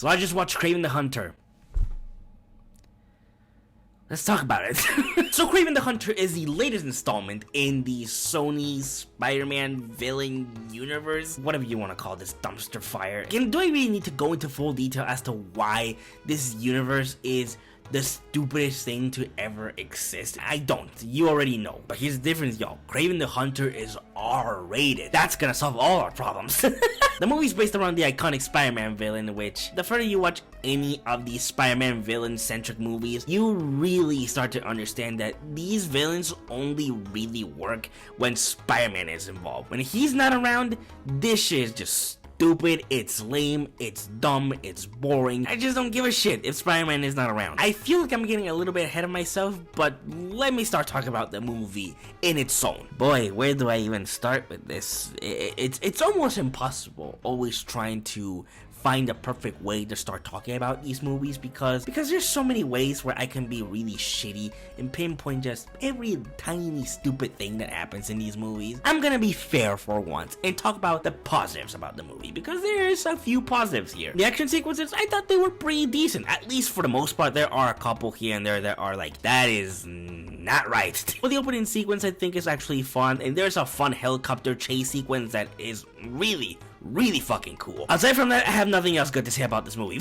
So I just watched Kraven the Hunter. Let's talk about it. So Kraven the Hunter is the latest installment in the Sony Spider-Man villain universe, whatever you want to call this dumpster fire. And do I really need to go into full detail as to why this universe is the stupidest thing to ever exist? I don't. You already know. But here's the difference, y'all. Kraven the Hunter is R-rated. That's gonna solve all our problems. The movie's based around the iconic Spider-Man villain, which the further you watch any of these Spider-Man villain-centric movies, you really start to understand that these villains only really work when Spider-Man is involved. When he's not around, this shit is just stupid, it's lame, it's dumb, it's boring. I just don't give a shit if Spider-Man is not around. I feel like I'm getting a little bit ahead of myself, but let me start talking about the movie in its own. Boy, where do I even start with this? It's almost impossible always trying to find the perfect way to start talking about these movies because there's so many ways where I can be really shitty and pinpoint just every tiny stupid thing that happens in these movies. I'm gonna be fair for once and talk about the positives about the movie because there's a few positives here. The action sequences, I thought they were pretty decent, at least for the most part. There are a couple here and there that are like, that is not right. Well, the opening sequence I think is actually fun, and there's a fun helicopter chase sequence that is really fucking cool. Aside from that, I have nothing else good to say about this movie.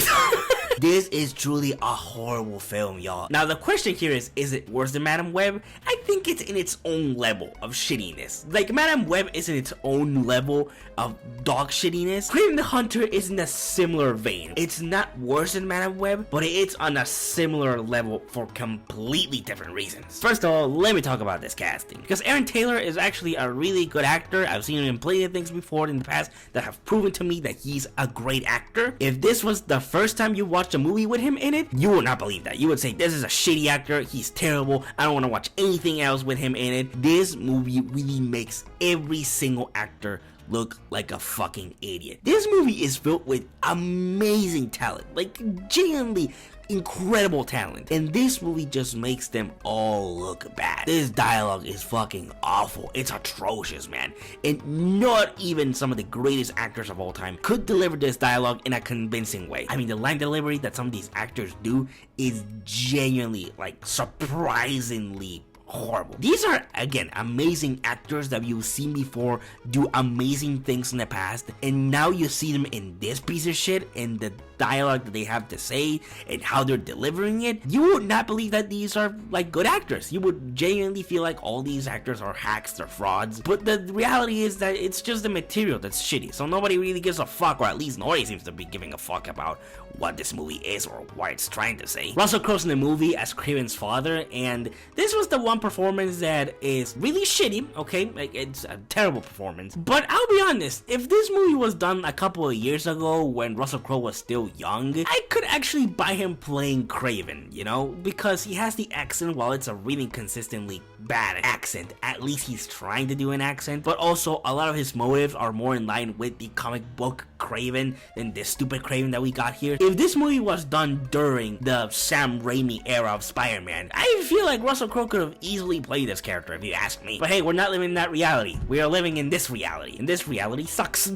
This is truly a horrible film, y'all. Now, the question here is it worse than Madam Web? I think it's in its own level of shittiness. Like, Madam Web is in its own level of dog shittiness. Kraven the Hunter is in a similar vein. It's not worse than Madam Web, but it's on a similar level for completely different reasons. First of all, let me talk about this casting, because Aaron Taylor is actually a really good actor. I've seen him in plenty of things before in the past that have proven to me that he's a great actor. If this was the first time you watched a movie with him in it, you would not believe that. You would say, this is a shitty actor, he's terrible, I don't want to watch anything else with him in it. This movie really makes every single actor look like a fucking idiot. This movie is filled with amazing talent, like genuinely incredible talent, and this movie just makes them all look bad. This dialogue is fucking awful. It's atrocious, man, and not even some of the greatest actors of all time could deliver this dialogue in a convincing way. I mean, the line delivery that some of these actors do is genuinely, like, surprisingly horrible. These are, again, amazing actors that you've seen before do amazing things in the past, and now you see them in this piece of shit, and the dialogue that they have to say and how they're delivering it. You would not believe that these are like good actors. You would genuinely feel like all these actors are hacks, they're frauds. But the reality is that it's just the material that's shitty, so nobody really gives a fuck, or at least nobody seems to be giving a fuck about what this movie is or what it's trying to say. Russell Crowe's in the movie as Kraven's father, and this was the one performance that is really shitty, okay? Like, it's a terrible performance. But I'll be honest, if this movie was done a couple of years ago when Russell Crowe was still young, I could actually buy him playing Kraven, you know? Because he has the accent, while it's a really consistently bad accent, at least he's trying to do an accent, but also a lot of his motives are more in line with the comic book Kraven than this stupid Kraven that we got here. If this movie was done during the Sam Raimi era of Spider-Man, I feel like Russell Crowe could have easily played this character, if you ask me. But hey, we're not living in that reality. We are living in this reality, and this reality sucks.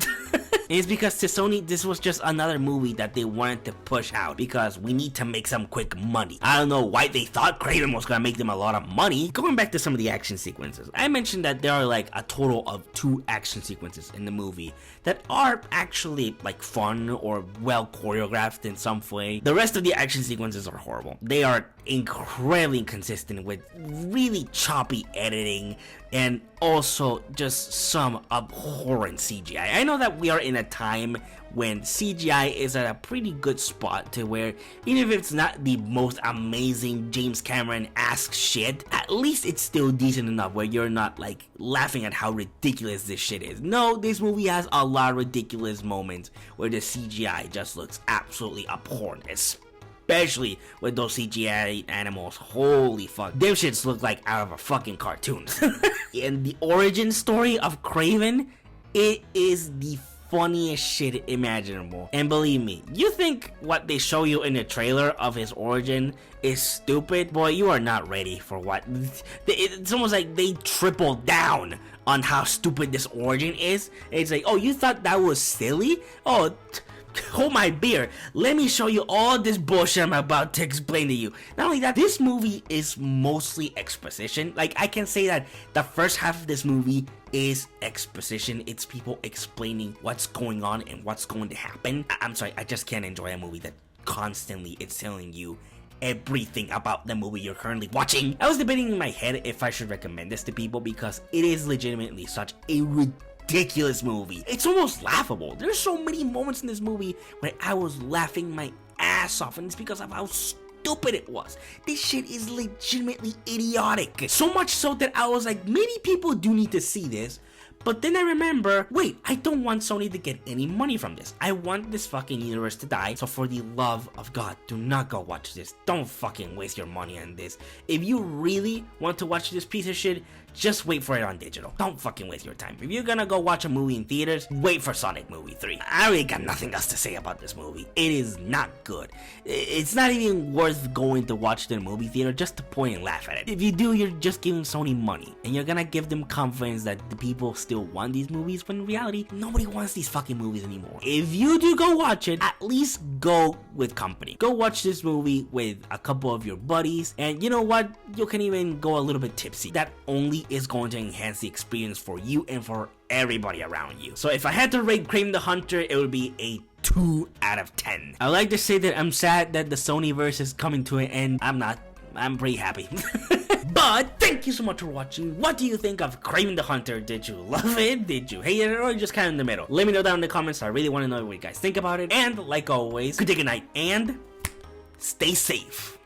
It's because to Sony, this was just another movie that they wanted to push out because we need to make some quick money. I don't know why they thought Kraven was gonna make them a lot of money. Going back to some of the action sequences, I mentioned that there are like a total of 2 action sequences in the movie that are actually like fun or well choreographed in some way. The rest of the action sequences are horrible. They are incredibly inconsistent with really choppy editing and also just some abhorrent CGI. I know that we are in a time when CGI is at a pretty good spot to where even if it's not the most amazing James Cameron-esque shit, at least it's still decent enough where you're not like laughing at how ridiculous this shit is. No, this movie has a lot of ridiculous moments where the CGI just looks absolutely abhorrent, especially with those CGI animals. Holy fuck, them shits look like out of a fucking cartoon. And the origin story of Kraven, it is the funniest shit imaginable. And believe me, you think what they show you in the trailer of his origin is stupid? Boy, you are not ready for what it's almost like they tripled down on how stupid this origin is. It's like, oh, you thought that was silly? Oh, hold my beer. Let me show you all this bullshit I'm about to explain to you. Not only that, this movie is mostly exposition. Like, I can say that the first half of this movie is exposition. It's people explaining what's going on and what's going to happen. I'm sorry, I just can't enjoy a movie that constantly it's telling you everything about the movie you're currently watching. I was debating in my head if I should recommend this to people because it is legitimately such a ridiculous movie. It's almost laughable. There's so many moments in this movie where I was laughing my ass off, and it's because of how stupid it was. This shit is legitimately idiotic. So much so that I was like, maybe people do need to see this. But then I remember, wait, I don't want Sony to get any money from this. I want this fucking universe to die. So for the love of God, do not go watch this. Don't fucking waste your money on this. If you really want to watch this piece of shit, just wait for it on digital. Don't fucking waste your time. If you're gonna go watch a movie in theaters, wait for Sonic Movie 3. I really got nothing else to say about this movie. It is not good. It's not even worth going to watch the movie theater just to point and laugh at it. If you do, you're just giving Sony money, and you're gonna give them confidence that the people still want these movies, when in reality, nobody wants these fucking movies anymore. If you do go watch it, at least go with company. Go watch this movie with a couple of your buddies, and you know what? You can even go a little bit tipsy. That only is going to enhance the experience for you and for everybody around you. So if I had to rate Kraven the Hunter, it would be a 2 out of 10. I like to say that I'm sad that the Sony-Verse is coming to an end. I'm not. I'm pretty happy. But thank you so much for watching. What do you think of Kraven the Hunter? Did you love it? Did you hate it? Or just kind of in the middle? Let me know down in the comments. I really want to know what you guys think about it. And like always, good day, good night, and stay safe.